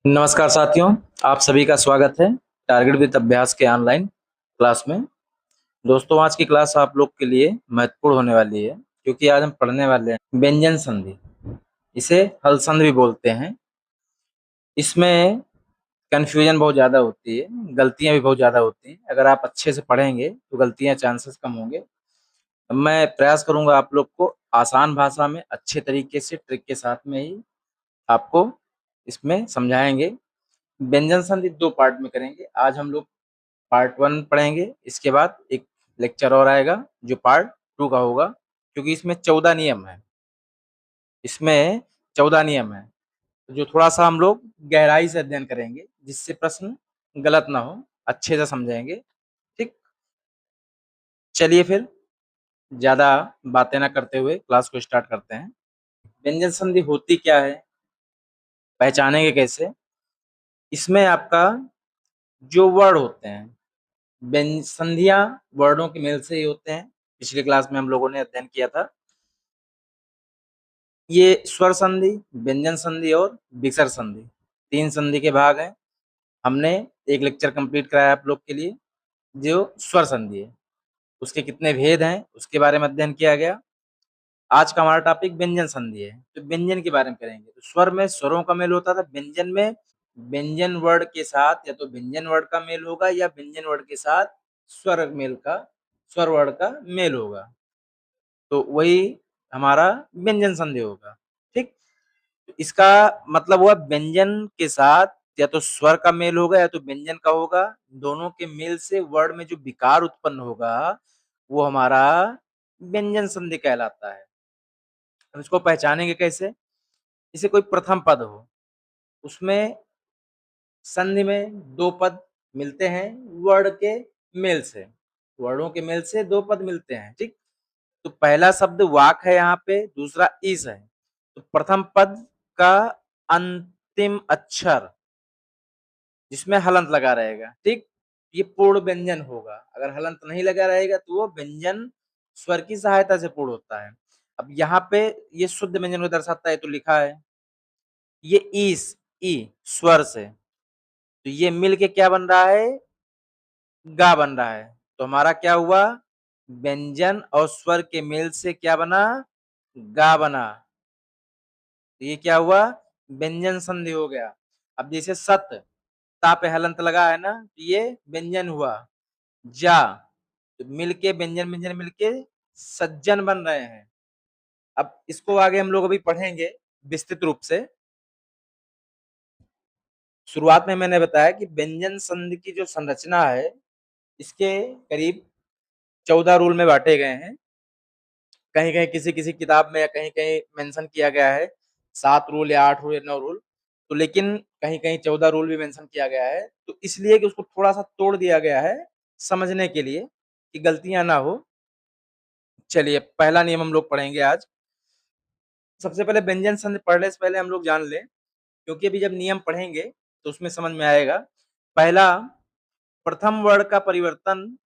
नमस्कार साथियों, आप सभी का स्वागत है टारगेट विद अभ्यास के ऑनलाइन क्लास में। दोस्तों, आज की क्लास आप लोग के लिए महत्वपूर्ण होने वाली है क्योंकि आज हम पढ़ने वाले हैं व्यंजन संधि। इसे हल संधि भी बोलते हैं। इसमें कन्फ्यूजन बहुत ज़्यादा होती है, गलतियां भी बहुत ज़्यादा होती हैं। अगर आप अच्छे से पढ़ेंगे तो गलतियां चांसेस कम होंगे। मैं प्रयास करूंगा आप लोग को आसान भाषा में अच्छे तरीके से ट्रिक के साथ में ही आपको इसमें समझाएंगे। व्यंजन संधि दो पार्ट में करेंगे। आज हम लोग पार्ट 1 पढ़ेंगे, इसके बाद एक लेक्चर और आएगा जो पार्ट 2 का होगा, क्योंकि इसमें 14 नियम है। इसमें 14 नियम है जो थोड़ा सा हम लोग गहराई से अध्ययन करेंगे, जिससे प्रश्न गलत ना हो, अच्छे से समझेंगे। ठीक, चलिए फिर ज्यादा बातें ना करते हुए क्लास को स्टार्ट करते हैं। व्यंजन संधि होती क्या है, पहचानेंगे कैसे? इसमें आपका जो वर्ड होते हैं, संधियां वर्डों के मेल से ही होते हैं। पिछली क्लास में हम लोगों ने अध्ययन किया था। ये स्वर संधि, व्यंजन संधि और विसर्ग संधि, तीन संधि के भाग हैं। हमने एक लेक्चर कंप्लीट कराया आप लोग के लिए जो स्वर संधि है, उसके कितने भेद हैं उसके बारे में अध्ययन किया गया। आज का हमारा टॉपिक व्यंजन संधि है, तो व्यंजन के बारे में करेंगे। तो स्वर में स्वरों का मेल होता था, व्यंजन में व्यंजन वर्ड के साथ या तो व्यंजन वर्ड का मेल होगा या व्यंजन वर्ड के साथ स्वर वर्ड का मेल होगा, तो वही हमारा व्यंजन संधि होगा। ठीक, इसका मतलब हुआ व्यंजन के साथ या तो स्वर का मेल होगा या तो व्यंजन का होगा। दोनों के मेल से वर्ड में जो विकार उत्पन्न होगा वो हमारा व्यंजन संधि कहलाता है। हम इसको पहचानेंगे कैसे? जैसे कोई प्रथम पद हो, उसमें संधि में दो पद मिलते हैं वर्ड के मेल से, वर्डों के मेल से दो पद मिलते हैं। ठीक, तो पहला शब्द वाक है, यहाँ पे दूसरा ईस है। तो प्रथम पद का अंतिम अक्षर जिसमें हलंत लगा रहेगा, ठीक, ये पूर्ण व्यंजन होगा। अगर हलंत नहीं लगा रहेगा तो वो व्यंजन स्वर की सहायता से पूर्ण होता है। अब यहाँ पे ये शुद्ध व्यंजन को दर्शाता है, तो लिखा है ये ईस, ई स्वर से, तो ये मिल के क्या बन रहा है? गा बन रहा है। तो हमारा क्या हुआ? व्यंजन और स्वर के मेल से क्या बना? गा बना। तो ये क्या हुआ? व्यंजन संधि हो गया। अब जैसे सत, ता पे हलंत लगा है ना, तो ये व्यंजन हुआ। जा, तो मिलके व्यंजन व्यंजन मिलके सज्जन बन रहे हैं। अब इसको आगे हम लोग अभी पढ़ेंगे विस्तृत रूप से। शुरुआत में मैंने बताया कि व्यंजन संधि की जो संरचना है, इसके करीब 14 रूल में बांटे गए हैं। कहीं कहीं किसी किसी किताब में या कहीं कहीं मेंशन किया गया है 7 रूल या 8 रूल या 9 रूल, तो लेकिन कहीं कहीं 14 रूल भी मेंशन किया गया है। तो इसलिए कि उसको थोड़ा सा तोड़ दिया गया है समझने के लिए कि गलतियां ना हो। चलिए पहला नियम हम लोग पढ़ेंगे आज। सबसे पहले व्यंजन संधि पढ़ने से पहले हम लोग जान लें, क्योंकि अभी जब नियम पढ़ेंगे तो उसमें समझ में आएगा। पहला, प्रथम वर्ण का परिवर्तन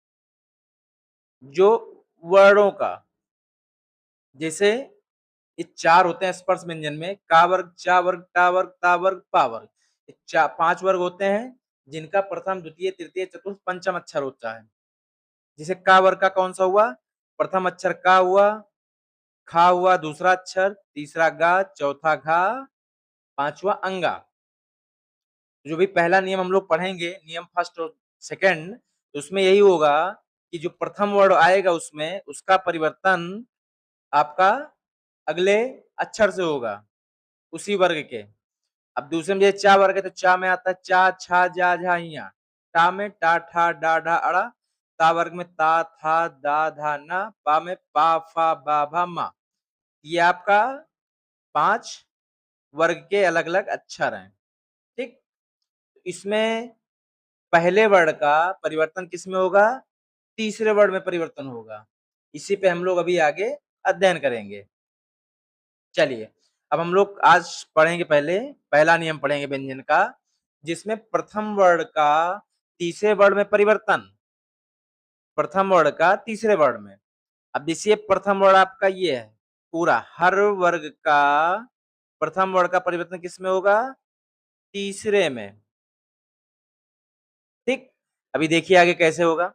जो वर्णों का, जैसे ये चार होते हैं स्पर्श व्यंजन में, का वर्ग, चा वर्ग, टा वर्ग, ता वर्ग, पा वर्ग। पांच वर्ग होते हैं जिनका प्रथम द्वितीय तृतीय चतुर्थ पंचम अक्षर होता है। जैसे का वर्ग का कौन सा हुआ? प्रथम अक्षर का हुआ, खा हुआ दूसरा अक्षर, तीसरा गा, चौथा घा, पांचवा अंगा। जो भी पहला नियम हम लोग पढ़ेंगे, नियम फर्स्ट और सेकंड, तो उसमें यही होगा कि जो प्रथम वर्ड आएगा उसमें उसका परिवर्तन आपका अगले अक्षर से होगा, उसी वर्ग के। अब दूसरे में जैसे चा वर्ग है तो चा में आता है चा, छा, जा, झा, इया। टा में टा, ठा, डा, ढा, अड़ा। ता वर्ग में ता, था, दा, धा, ना। पा में पा, फा, बा, भा, मा। ये आपका 5 वर्ग के अलग अलग अक्षर हैं। ठीक, इसमें पहले वर्ड का परिवर्तन किस में होगा? तीसरे वर्ड में परिवर्तन होगा। इसी पे हम लोग अभी आगे अध्ययन करेंगे। चलिए, अब हम लोग आज पढ़ेंगे, पहले पहला नियम पढ़ेंगे व्यंजन का, जिसमें प्रथम वर्ण का तीसरे वर्ण में परिवर्तन, प्रथम वर्ण का तीसरे वर्ण में। अब देखिए प्रथम वर्ण आपका ये है, पूरा हर वर्ग का प्रथम वर्ण का परिवर्तन किस में होगा? तीसरे में। ठीक, अभी देखिए आगे कैसे होगा।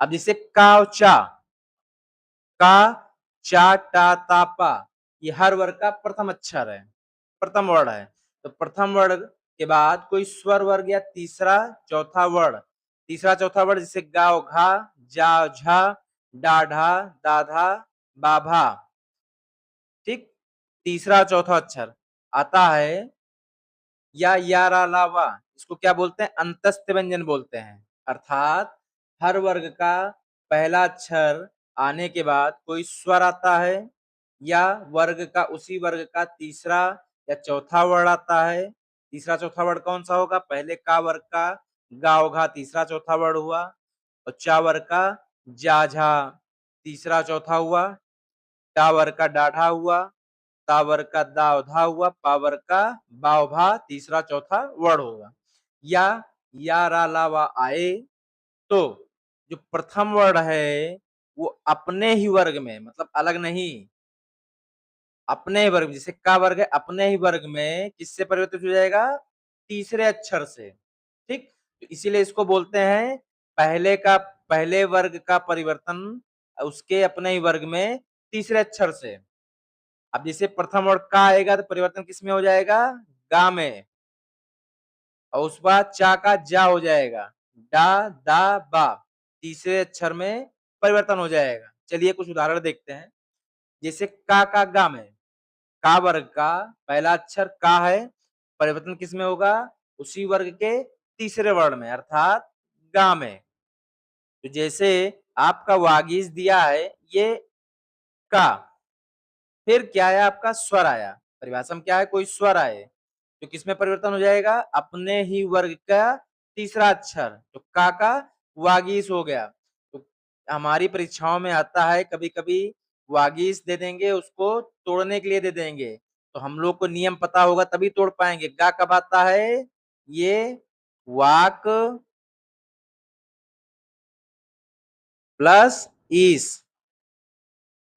अब जैसे का और चा, का चा टा ता पा, ये हर वर्ग का प्रथम अक्षर है, प्रथम वर्ण है। तो प्रथम वर्ण के बाद कोई स्वर वर्ग या तीसरा चौथा वर्ण, तीसरा चौथा वर्ण जैसे गा घा, जा झा, डा ढा, दा धा, बा भा। ठीक, तीसरा चौथा अक्षर आता है या रा ला वा, इसको क्या बोलते हैं, अंतस्थ व्यंजन बोलते हैं। अर्थात हर वर्ग का पहला अक्षर आने के बाद कोई स्वर आता है, या वर्ग का उसी वर्ग का तीसरा या चौथा वर्ण आता है। तीसरा चौथा वर्ण कौन सा होगा, पहले का वर्ग का गा घा तीसरा चौथा वर्ण हुआ, और चा वर्ग का जा झा तीसरा चौथा हुआ, टा वर्ग का डाढ़ा हुआ, तावर का दावधा हुआ, पावर का बावभा तीसरा चौथा वर्ण होगा। या रा ला वा आए तो जो प्रथम वर्ण है वो अपने ही वर्ग में, मतलब अलग नहीं, अपने ही वर्ग, जैसे का वर्ग है अपने ही वर्ग में किससे परिवर्तित हो जाएगा, तीसरे अक्षर से। ठीक, तो इसीलिए इसको बोलते हैं पहले वर्ग का परिवर्तन उसके अपने ही वर्ग में तीसरे अक्षर से। अब जैसे प्रथम वर्ण का आएगा तो परिवर्तन किसमें हो जाएगा, गा में, और उस बाद चा का जा हो जाएगा, डा दा बा तीसरे अक्षर में परिवर्तन हो जाएगा। चलिए कुछ उदाहरण देखते हैं। जैसे का गा में, का वर्ग का पहला अक्षर का है, परिवर्तन किसमें होगा, उसी वर्ग के तीसरे वर्ण में, अर्थात गा में। तो जैसे आपका वागीश दिया है ये का, फिर क्या आया आपका स्वर आया, परिभाषा में क्या है, कोई स्वर आए तो किसमें परिवर्तन हो जाएगा, अपने ही वर्ग का तीसरा अक्षर, तो का वागीश हो गया। तो हमारी परीक्षाओं में आता है कभी कभी वागीश दे देंगे, उसको तोड़ने के लिए दे देंगे, तो हम लोग को नियम पता होगा तभी तोड़ पाएंगे। गा कब आता है, ये वाक प्लस ईस।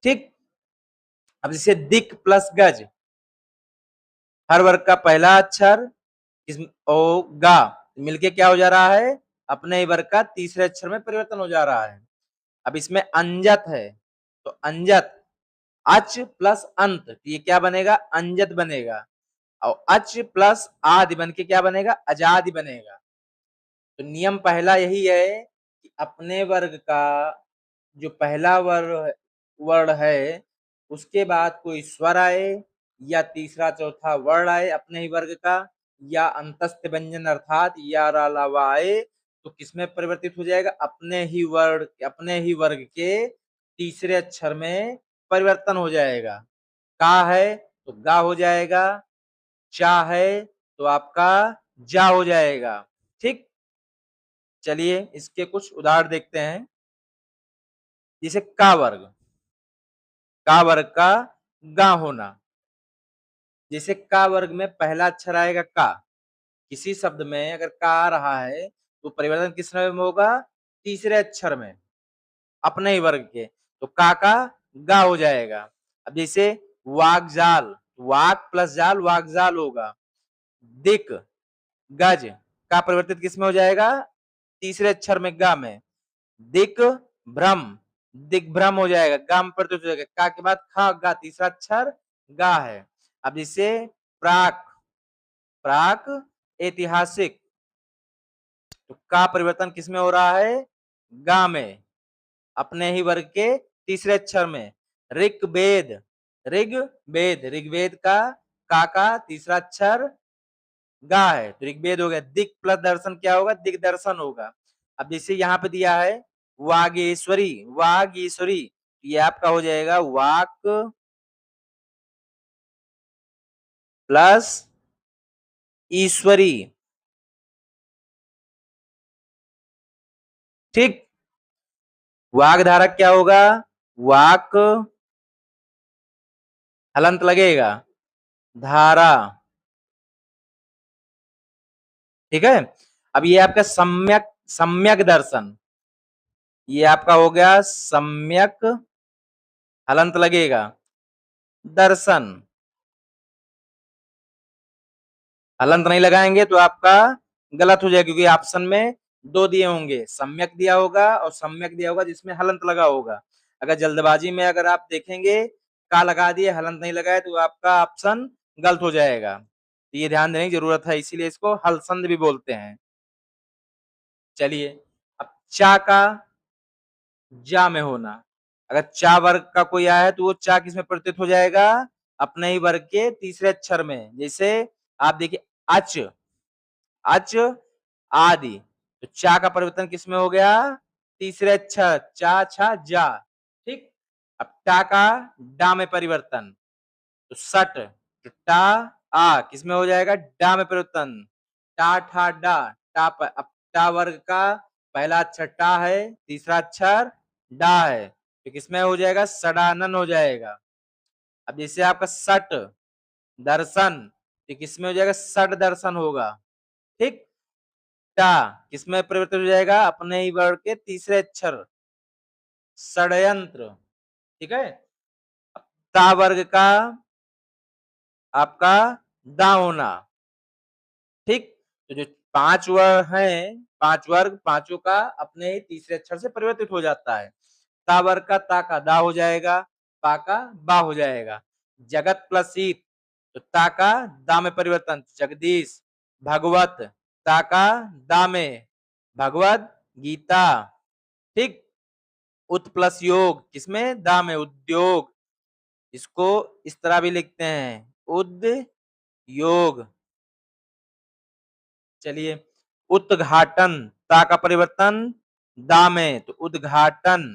ठीक, अब जैसे दिक प्लस गज, हर वर्ग का पहला अक्षर इस ओ गा मिलके क्या हो जा रहा है, अपने ही वर्ग का तीसरे अक्षर में परिवर्तन हो जा रहा है। अब इसमें अंजत है, तो अंजत अच प्लस अंत, तो ये क्या बनेगा, अंजत बनेगा, और अच प्लस आदि बन के क्या बनेगा, अजादि बनेगा। तो नियम पहला यही है कि अपने वर्ग का जो पहला वर्ण है उसके बाद कोई स्वर आए, या तीसरा चौथा वर्ण आए अपने ही वर्ग का, या अंतस्थ व्यंजन अर्थात या रा ला वा आए तो किसमें परिवर्तित हो जाएगा, अपने ही वर्ग के तीसरे अक्षर में परिवर्तन हो जाएगा। का है तो गा हो जाएगा, चा है तो आपका जा हो जाएगा। ठीक, चलिए इसके कुछ उदाहरण देखते हैं। जैसे का वर्ग का गा होना, जैसे का वर्ग में पहला अक्षर आएगा का, किसी शब्द में अगर का आ रहा है तो परिवर्तन किस में होगा, तीसरे अक्षर में, अपने ही वर्ग के, तो का गा हो जाएगा। अब जैसे वागजाल, वाक प्लस जाल वागजाल होगा। दिक गज का परिवर्तित किस में हो जाएगा, तीसरे अक्षर में गा में, दिक भ्रम दिग्भ्रम हो जाएगा, गा में परिवर्तित हो जाएगा, का के बाद खा गा तीसरा अक्षर गा है। अब जैसे प्राक प्राक ऐतिहासिक, तो का परिवर्तन किसमें हो रहा है, गा में, अपने ही वर्ग के तीसरे अक्षर में। ऋग्वेद ऋग्वेद का तीसरा अक्षर गा है, तो ऋग्वेद हो गया। दिक प्लस दर्शन क्या होगा, दिग्दर्शन होगा। अब जैसे यहाँ पे दिया है वागीश्वरी, ये आपका हो जाएगा वाक प्लस ईश्वरी। ठीक, वाग धारक क्या होगा, वाक हलंत लगेगा, धारा। ठीक है, अब ये आपका सम्यक सम्यक दर्शन, ये आपका हो गया सम्यक हलंत लगेगा दर्शन। हलंत नहीं लगाएंगे तो आपका गलत हो जाएगा, क्योंकि ऑप्शन में दो दिए होंगे, सम्यक दिया होगा और सम्यक दिया होगा जिसमें हलंत लगा होगा। अगर जल्दबाजी में अगर आप देखेंगे का लगा दिए हलंत नहीं लगाए तो आपका ऑप्शन गलत हो जाएगा। तो ये ध्यान देने की जरूरत है, इसीलिए इसको हलसंद भी बोलते हैं। चलिए, अब चा का जा में होना, अगर चा वर्ग का कोई आया है तो वो चा किस में परिवर्तित हो जाएगा, अपने ही वर्ग के तीसरे अक्षर में। जैसे आप देखिए अच, अच आदि, तो चा का परिवर्तन किस में हो गया, तीसरे अक्षर, चा छा जा। ठीक, अब टा का डा में परिवर्तन, तो सट, तो टा आ किस में हो जाएगा, डा में परिवर्तन, टा ठा डा, अब टा वर्ग का पहला अक्षर टा है, तीसरा अक्षर डा है, तो किसमें हो जाएगा, सडानन हो जाएगा। अब जैसे आपका सट दर्शन, तो किसमें हो जाएगा, सट दर्शन होगा। ठीक, टा किसमें परिवर्तित हो जाएगा, अपने ही वर्ग के तीसरे अक्षर, षड्यंत्र। ठीक है, ता वर्ग का आपका दा होना। ठीक, तो जो पांच वर्ग हैं, पांच वर्ग पांचों का अपने ही तीसरे अक्षर से परिवर्तित हो जाता है। ता वर्ग का ता का दा हो जाएगा, पा का बा हो जाएगा। जगत प्लस ईत, तो ता का दा में परिवर्तन, जगदीश। भगवत, ता का दा में, भगवत गीता। ठीक, उत प्लस योग, किसमें, दा में, उद्योग। इसको इस तरह भी लिखते हैं, उद योग। चलिए, उद्घाटन, ता का परिवर्तन दा में, तो उद्घाटन।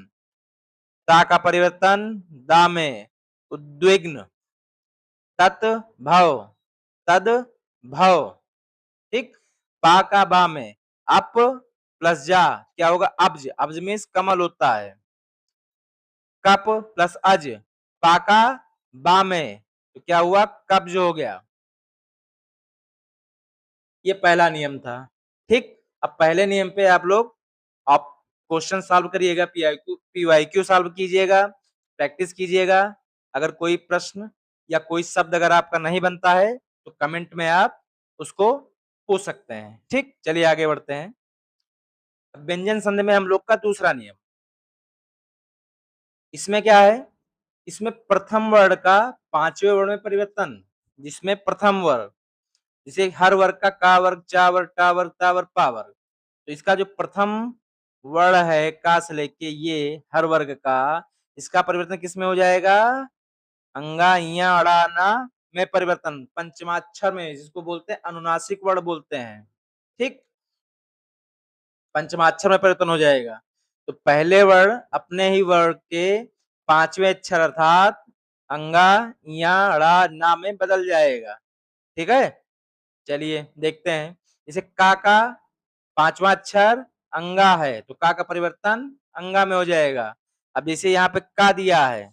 ता का परिवर्तन दा में, उद्विग्न। तत् भव, तद भव। ठीक, पा का बा में, अप प्लस जा क्या होगा, अब्ज, अब्ज मीन्स कमल होता है। कप प्लस अज, पा का बा में, तो क्या हुआ, कब्ज हो गया। ये पहला नियम था। ठीक, अब पहले नियम पे आप लोग आप क्वेश्चन सॉल्व करिएगा, पीवाईक्यू सॉल्व कीजिएगा, प्रैक्टिस कीजिएगा। अगर कोई प्रश्न या कोई शब्द अगर आपका नहीं बनता है तो कमेंट में आप उसको पूछ सकते हैं। ठीक, चलिए आगे बढ़ते हैं। व्यंजन संधि में हम लोग का दूसरा नियम, इसमें क्या है, इसमें प्रथम वर्ण का पांचवें वर्ण में परिवर्तन। जिसमें प्रथम वर्ग, जैसे हर वर्ग का वर्ग, चा वर्ग, टा वर्ग, ता वर्ग, पा वर्ग, तो इसका जो प्रथम वर्ण है का से लेके ये हर वर्ग का, इसका परिवर्तन किसमें हो जाएगा, अंगा इया अड़ा ना में परिवर्तन, पंचमाक्षर में, जिसको बोलते हैं अनुनासिक वर्ण बोलते हैं। ठीक, पंचमाक्षर में परिवर्तन हो जाएगा। तो पहले वर्ण अपने ही वर्ण के पांचवें अक्षर अर्थात अंगा इया अड़ा ना में बदल जाएगा। ठीक है, चलिए देखते हैं। जैसे का पांचवा अक्षर अंगा है, तो का परिवर्तन अंगा में हो जाएगा। अब जैसे यहाँ पे का दिया है,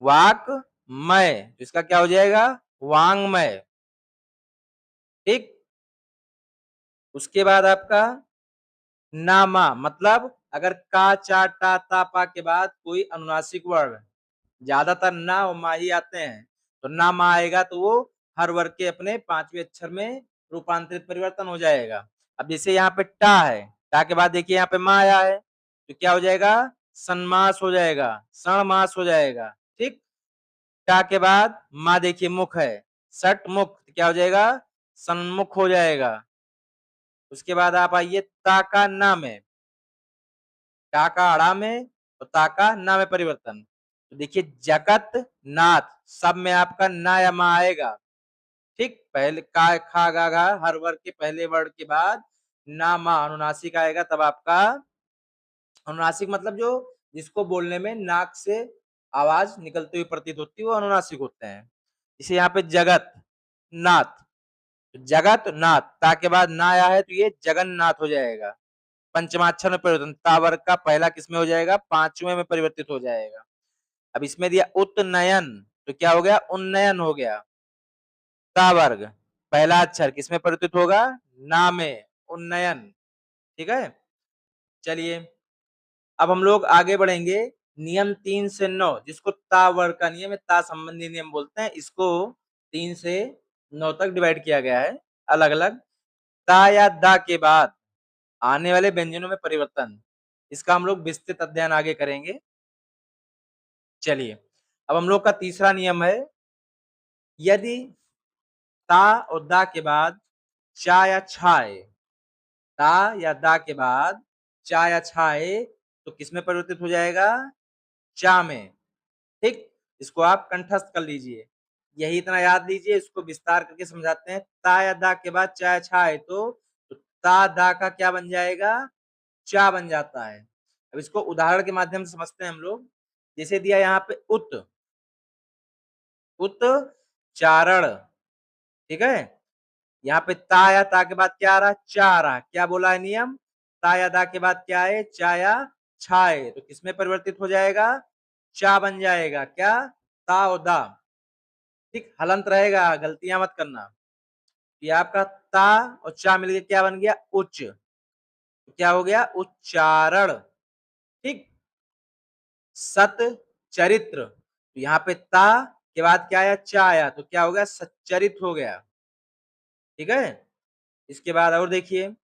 वाक मय, तो इसका क्या हो जाएगा, वांगमय। ठीक, उसके बाद आपका नामा, मतलब अगर का चा टा ता पा के बाद कोई अनुनासिक वर्ण, ज्यादातर ना और मा ही आते हैं, तो ना मा आएगा तो वो हर वर्ग के अपने पांचवें अक्षर में रूपांतरित परिवर्तन हो जाएगा। अब जैसे यहाँ पे टा है, टा के बाद देखिए यहाँ पे मा आया है, तो क्या हो जाएगा, सन्मास हो जाएगा, सणमास हो जाएगा। ठीक, टा के बाद मा देखिए मुख है, सट मुख, तो क्या हो जाएगा, सन्मुख हो जाएगा। उसके बाद आप आइए ता का ना में, टा का अड़ा में और ता का ना में परिवर्तन, तो देखिए जगत नाथ, सब में आपका ना या मा आएगा। ठीक, पहले का खा गा घा हर वर्ग के पहले वर्ण के बाद ना मा अनुनासिक आएगा, तब आपका अनुनासिक मतलब जो जिसको बोलने में नाक से आवाज निकलती हुई प्रतीत होती है वो अनुनासिक होते हैं। इसे यहाँ पे जगत नाथ, जगत नाथ, ता के बाद ना आया है तो ये जगन्नाथ हो जाएगा। पंचमाक्षर में परिवर्तन, ता वर्ग का पहला किसमें हो जाएगा, पांचवें में परिवर्तित हो जाएगा। अब इसमें दिया उत्नयन, तो क्या हो गया, उन्नयन हो गया। ता वर्ग पहला अक्षर किसमें परिवर्तित होगा, ना में, उन्नयन। ठीक है, चलिए अब हम लोग आगे बढ़ेंगे। नियम 3 से 9, जिसको ता वर्ग का नियम है, ता संबंधी नियम बोलते हैं, इसको 3 से 9 तक डिवाइड किया गया है अलग-अलग। ता या दा के बाद आने वाले व्यंजनों में परिवर्तन, इसका हम लोग विस्तृत अध्ययन आगे करेंगे। चलिए, अब हम लोग का तीसरा नियम है, यदि ता और दा के बाद चा या छा आए, ता या दा के बाद चा या छा आए, तो किसमें परिवर्तित हो जाएगा? चा में। ठीक? इसको आप कंठस्थ कर लीजिए। यही इतना याद लीजिए, इसको विस्तार करके समझाते हैं। ता या दा के बाद चा या छा आए तो ता दा का क्या बन जाएगा? चा बन जाता है। अब इसको उदाहरण के माध्यम से समझते हैं हम लोग। जैसे दिया यहाँ पे उच्चारण, ठीक है? यहाँ पे ता या ता के बाद क्या आ रहा है? चा आ रहा है। क्या बोला है नियम? ता या दा के बाद क्या है? चा या छा है। तो किसमें परिवर्तित हो जाएगा? चा बन जाएगा। क्या? ता और दा। ठीक, हलंत रहेगा, गलतियां मत करना। ये आपका ता और चा मिलके क्या बन गया? उच्च। तो क्या हो गया? उच्चारण। ठीक, सत चरित्र। तो यहाँ पे ता के बाद क्या आया? चा आया, तो क्या हो गया? सच्चरित हो गया। ठीक है, इसके बाद और देखिए,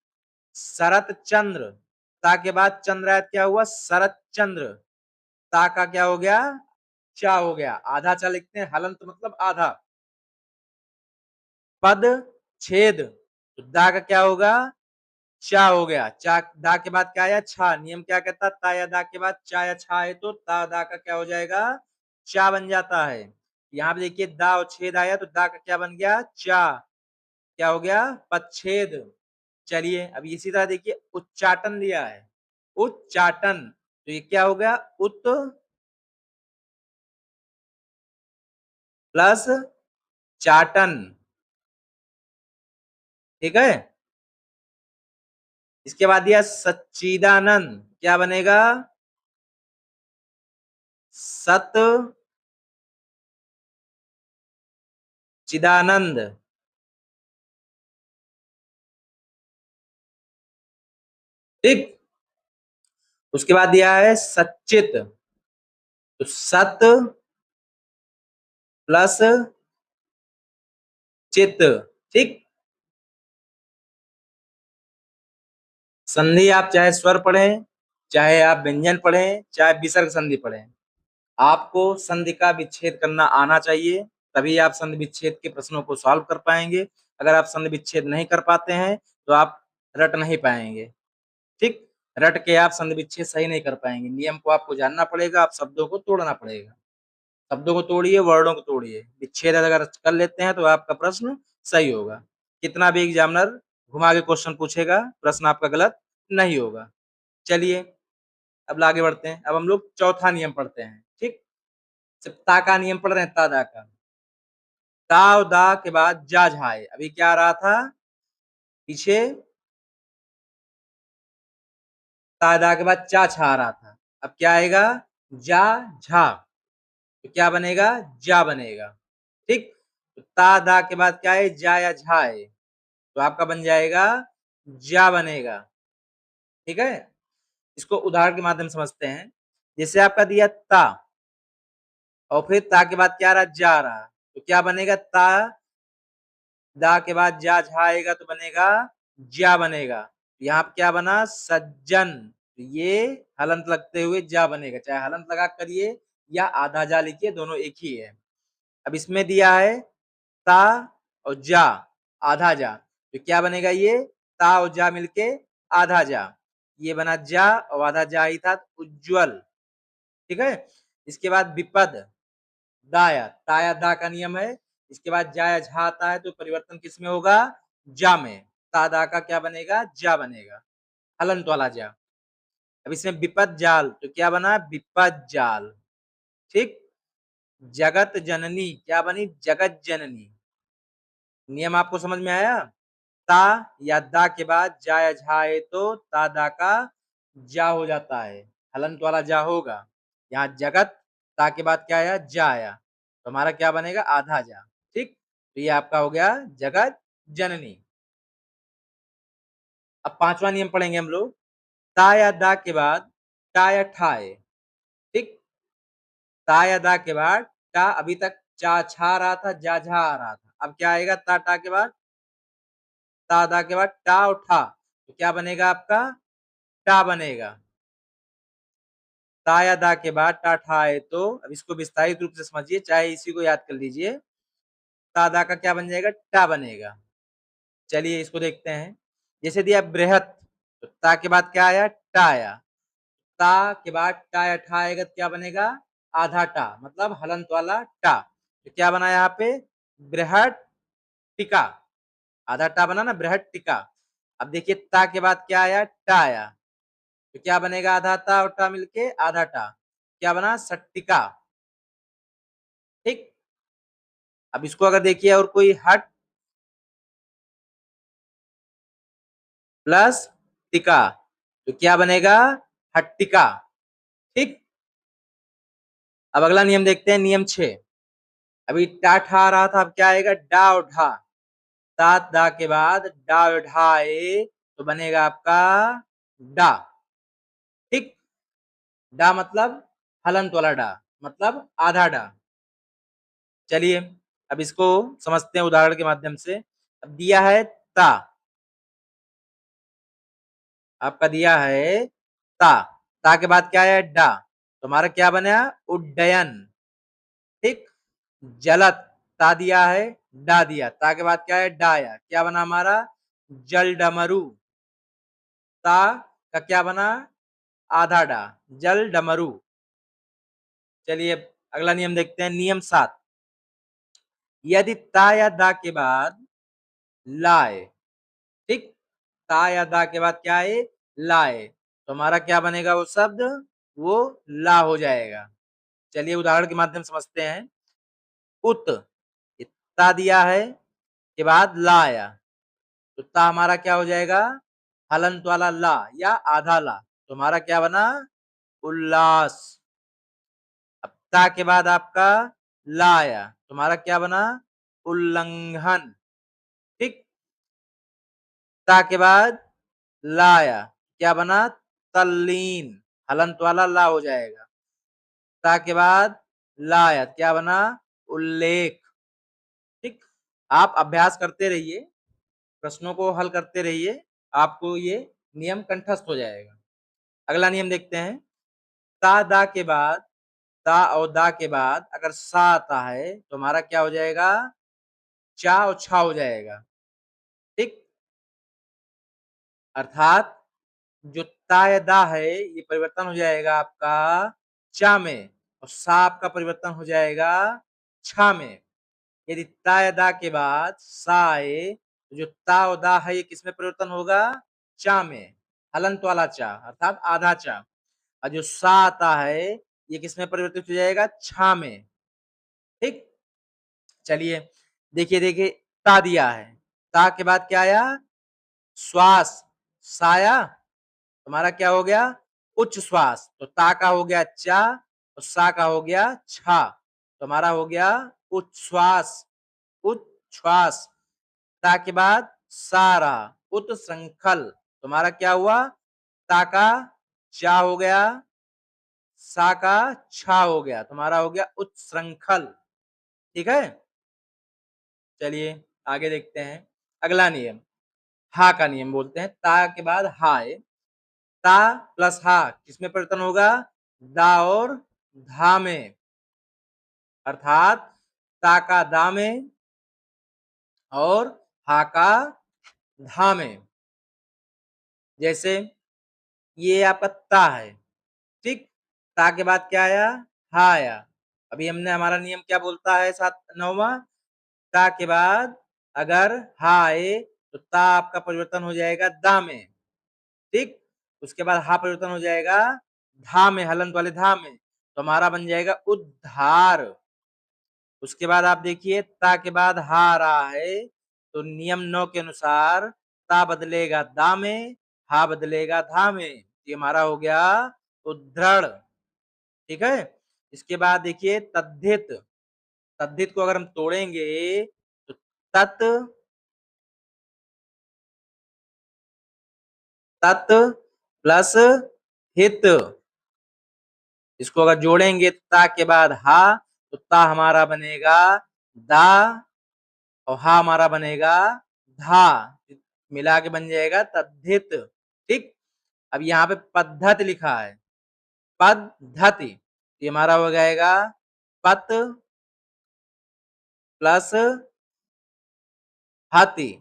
शरत चंद्र, ता के बाद चंद्र आया, क्या हुआ? शरत चंद्र। ता का क्या हो गया? चा हो गया। आधा चा लिखते हैं, हलंत मतलब आधा। पद छेद, तो दा का क्या होगा? चा हो गया। चा दा के बाद क्या आया? छा। नियम क्या कहता है? ता या दा के बाद चा या छा है तो ता दा का क्या हो जाएगा? चा बन जाता है। यहाँ पे देखिए दा और छेद आया तो दा का क्या बन गया? चा। क्या हो गया? पच्छेद। चलिए अब इसी तरह देखिए, उच्चाटन दिया है, उच्चाटन, तो ये क्या हो गया? उत प्लस चाटन। ठीक है, इसके बाद दिया सच्चिदानंद, क्या बनेगा? सत चिदानंद। ठीक, उसके बाद दिया है सच्चित, तो सत प्लस चित। ठीक, संधि आप चाहे स्वर पढ़ें, चाहे आप व्यंजन पढ़ें, चाहे विसर्ग संधि पढ़ें, आपको संधि का विच्छेद करना आना चाहिए, तभी आप संधि विच्छेद के प्रश्नों को सॉल्व कर पाएंगे। अगर आप संधि विच्छेद नहीं कर पाते हैं तो आप रट नहीं पाएंगे। ठीक, रट के आप संधि विच्छेद सही नहीं कर पाएंगे। नियम को आपको जानना पड़ेगा, आप शब्दों को तोड़ना पड़ेगा। शब्दों को तोड़िए, वर्णों को तोड़िए, विच्छेद अगर कर लेते हैं तो आपका प्रश्न सही होगा। कितना भी एग्जामिनर घुमा के क्वेश्चन पूछेगा, प्रश्न आपका गलत नहीं होगा। चलिए अब आगे बढ़ते हैं। अब हम लोग चौथा नियम पढ़ते हैं। ठीक, सिर्फ ता का नियम पढ़ रहे हैं, ता दा का। ता और दा के बाद जा झाए, अभी क्या आ रहा था पीछे? ता दा के बाद चा छा आ रहा था। अब क्या आएगा? जा झा, तो क्या बनेगा? जा बनेगा। ठीक, तो ता दा के बाद क्या है? जा या झा है, तो आपका बन जाएगा जा बनेगा। ठीक है, इसको उदाहरण के माध्यम से समझते हैं। जैसे आपका दिया ता और फिर ता के बाद क्या रहा? जा रहा, तो क्या बनेगा? ता दा के बाद जा झा आएगा तो बनेगा ज्या बनेगा। यहाँ पे क्या बना? सज्जन। तो ये हलंत लगते हुए जा बनेगा, चाहे हलंत लगा करिए या आधा जा लिखिए, दोनों एक ही है। अब इसमें दिया है ता और जा, आधा जा, तो क्या बनेगा? ये ता और जा मिलके आधा जा, ये बना जा और आधा जा ही था, उज्जवल। ठीक है, इसके बाद विपद, दाया ताया दा का नियम है। इसके बाद जाया झा आता है तो परिवर्तन किसमें होगा? जा में। तादा का क्या बनेगा? जा बनेगा, हलंत वाला जा। अब इसमें विपद जाल, तो क्या बना? विपद जाल। ठीक, जगत जननी, क्या बनी? जगत जननी। नियम आपको समझ में आया? ता या दा के बाद जा या झा है तो ता दा का जा हो जाता है, हलंत वाला जा होगा। यहाँ जगत, ता के बाद क्या आया? जा आया, तो हमारा क्या बनेगा? आधा जा। ठीक, तो ये आपका हो गया जगत जननी। अब पांचवा नियम पढ़ेंगे हम लोग। ता या दा के बाद टा या ठा है। ठीक, ता या दा के बाद टा, अभी तक चा छा रहा था, जा झा आ रहा था, अब क्या आएगा ता टा के बाद, ता दा के बाद टा और ठा, तो क्या बनेगा आपका टा बनेगा। ता या दा के बाद टा ठा है, तो अब इसको विस्तारित रूप से समझिए, चाहे इसी को याद कर लीजिए। ता दा का क्या बन जाएगा टा बनेगा। चलिए इसको देखते हैं। जैसे दिया बृहत, तो ता के बाद क्या आया टा आया, ता के बाद टा या ठा आएगा तो क्या बनेगा आधा टा, मतलब हलंत वाला टा। तो क्या बना यहाँ पे बृहट टिका, आधा टा बना ना बृहट टिका। अब देखिए ता के बाद क्या आया टा आया, तो क्या बनेगा आधा ता और टा मिलके आधा टा, क्या बना सट्टिका। ठीक, अब इसको अगर देखिए और कोई हट प्लस टिका, तो क्या बनेगा हट्टिका। ठीक, अब अगला नियम देखते हैं, नियम 6। अभी टा ठा आ रहा था, अब क्या आएगा डा और ढा, तात दा के बाद डा और ढा आए तो बनेगा आपका डा। ठीक, डा मतलब हलंत वाला डा, मतलब आधा डा। चलिए अब इसको समझते हैं उदाहरण के माध्यम से। अब दिया है ता, आपका दिया है ता, ता के बाद क्या है डा, तो हमारा क्या बना उड्डयन। ठीक, जलत, ता दिया है डा दिया, ता के बाद क्या है डा आया, क्या बना हमारा जल डमरू। ता का क्या बना आधा डा, जल डमरू। चलिए अगला नियम देखते हैं, नियम 7। यदि ता या दा के बाद लाए, ठीक, ता या दा के बाद क्या है लाए, तो हमारा क्या बनेगा वो शब्द वो ला हो जाएगा। चलिए उदाहरण के माध्यम से समझते हैं। उत, ता दिया है के बाद ला आया, तो ता हमारा क्या हो जाएगा हलंत वाला ला या आधा ला, तो हमारा क्या बना उल्लास। अब ता के बाद आपका ला आया, तुम्हारा क्या बना उल्लंघन। ठीक, ता के बाद ला आया, क्या बना तल्लीन, हलंत वाला ला हो जाएगा। ता के बाद ला आया, क्या बना उल्लेख। ठीक, आप अभ्यास करते रहिए, प्रश्नों को हल करते रहिए, आपको ये नियम कंठस्थ हो जाएगा। अगला नियम देखते हैं। ता दा के बाद, ता और दा के बाद अगर सा आता है तो हमारा क्या हो जाएगा चा और छा हो जाएगा। ठीक, अर्थात जो ता या दा है ये परिवर्तन हो जाएगा आपका चा में, और सा आपका परिवर्तन हो जाएगा छा में। यदि ता या दा के बाद सा आए तो जो ता और दा है ये किसमें परिवर्तन होगा चा में, हलंत वाला चा अर्थात आधा चा। और जो सा आता है ये किसमें परिवर्तित हो जाएगा छा में। ठीक, चलिए देखिए देखिए ता दिया है, ता के बाद क्या आया श्वास, साया, तुम्हारा क्या हो गया उच्च श्वास, तो ता का हो गया चा और सा का हो गया छा, तो हमारा हो गया उच्छ्वास, उच्छ्वास। ता के बाद सारा उत्श्रंखल, तुम्हारा क्या हुआ ता का चा हो गया, सा का छा हो गया, तुम्हारा हो गया उत्श्रंखल। ठीक है, चलिए आगे देखते हैं। अगला नियम हा का नियम बोलते हैं। ता के बाद हा है, ता प्लस हा किसमें परिवर्तन होगा दा और धा में, अर्थात ता का दा में और हा का धा में। जैसे ये आपका ता है, ठीक, ता के बाद क्या आया हा आया। अभी हमने हमारा नियम क्या बोलता है सात नौवा, ता के बाद अगर हा आए तो ता आपका परिवर्तन हो जाएगा दा में। ठीक, उसके बाद हा परिवर्तन हो जाएगा धा में, हलंत वाले धा में, तो हमारा बन जाएगा उद्धार। उसके बाद आप देखिए ता के बाद हा आ रहा है, तो नियम 9 के अनुसार ता बदलेगा दा में, हा बदलेगा धा में, ये हमारा हो गया उद्धरण। ठीक है, इसके बाद देखिए तद्धित, तद्धित को अगर हम तोड़ेंगे तो तत्, तत् प्लस हित, इसको अगर जोड़ेंगे ता के बाद हा, तो ता हमारा बनेगा दा और हा हमारा बनेगा धा, मिला के बन जाएगा तद्धित। ठीक, अब यहाँ पे पद्धति लिखा है, पद्धति, ये हमारा हो जाएगा पत प्लस हति,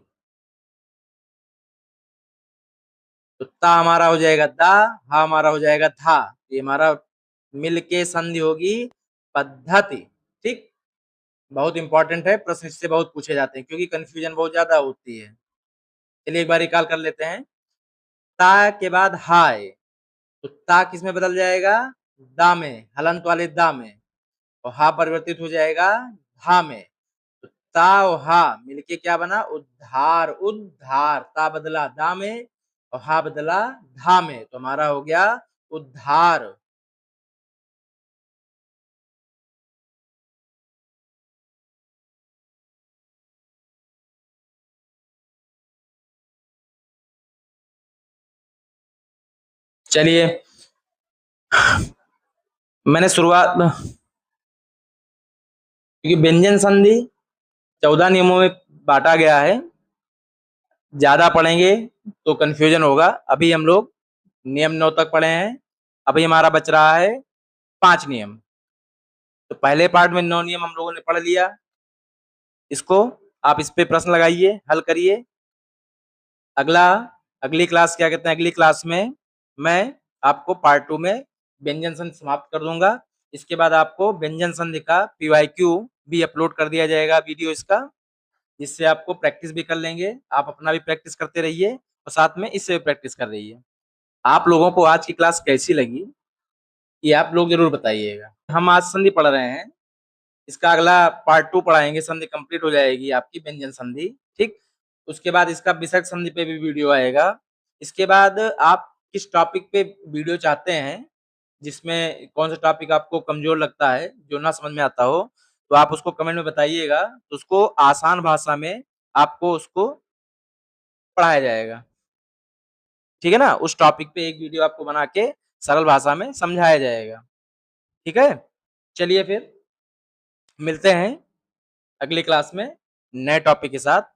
तो ता हमारा हो जाएगा दा, हा हमारा हो जाएगा था, ये हमारा मिलके संधि होगी पद्धति। ठीक, बहुत इंपॉर्टेंट है, प्रश्न इससे बहुत पूछे जाते हैं क्योंकि कंफ्यूजन बहुत ज्यादा होती है। चलिए एक बार रिकॉल कर लेते हैं। ता के बाद हा है, तो ता किस में बदल जाएगा, दा में, हलंत वाले दा में, और हा परिवर्तित हो जाएगा हा में, तो ता और हा मिलके क्या बना, उद्धार, उद्धार, ता बदला दा में और हा बदला धा में, तो हमारा हो गया उद्धार। चलिए, मैंने शुरुआत, क्योंकि व्यंजन संधि 14 नियमों में बांटा गया है, ज्यादा पढ़ेंगे तो कंफ्यूजन होगा। अभी हम लोग नियम 9 तक पढ़े हैं, अभी हमारा बच रहा है 5 नियम। तो पहले पार्ट में 9 नियम हम लोगों ने पढ़ लिया, इसको आप इस पे प्रश्न लगाइए, हल करिए। अगला, अगली क्लास क्या कहते हैं, अगली क्लास में मैं आपको पार्ट 2 में व्यंजन संधि समाप्त कर दूंगा। इसके बाद आपको व्यंजन संधि का पीवाईक्यू भी अपलोड कर दिया जाएगा वीडियो इसका, जिससे आपको प्रैक्टिस भी कर लेंगे, आप अपना भी प्रैक्टिस करते रहिए और साथ में इससे भी प्रैक्टिस कर रहिए। आप लोगों को आज की क्लास कैसी लगी ये आप लोग जरूर बताइएगा। हम आज संधि पढ़ रहे हैं, इसका अगला पार्ट 2 पढ़ाएंगे, संधि कंप्लीट हो जाएगी आपकी व्यंजन संधि। ठीक, उसके बाद इसका विसर्ग संधि पे भी वीडियो आएगा। इसके बाद आप किस टॉपिक पे वीडियो चाहते हैं, जिसमें कौन सा टॉपिक आपको कमजोर लगता है, जो ना समझ में आता हो, तो आप उसको कमेंट में बताइएगा, तो उसको आसान भाषा में आपको उसको पढ़ाया जाएगा। ठीक है ना, उस टॉपिक पे एक वीडियो आपको बना के सरल भाषा में समझाया जाएगा। ठीक है, चलिए फिर मिलते हैं अगली क्लास में नए टॉपिक के साथ।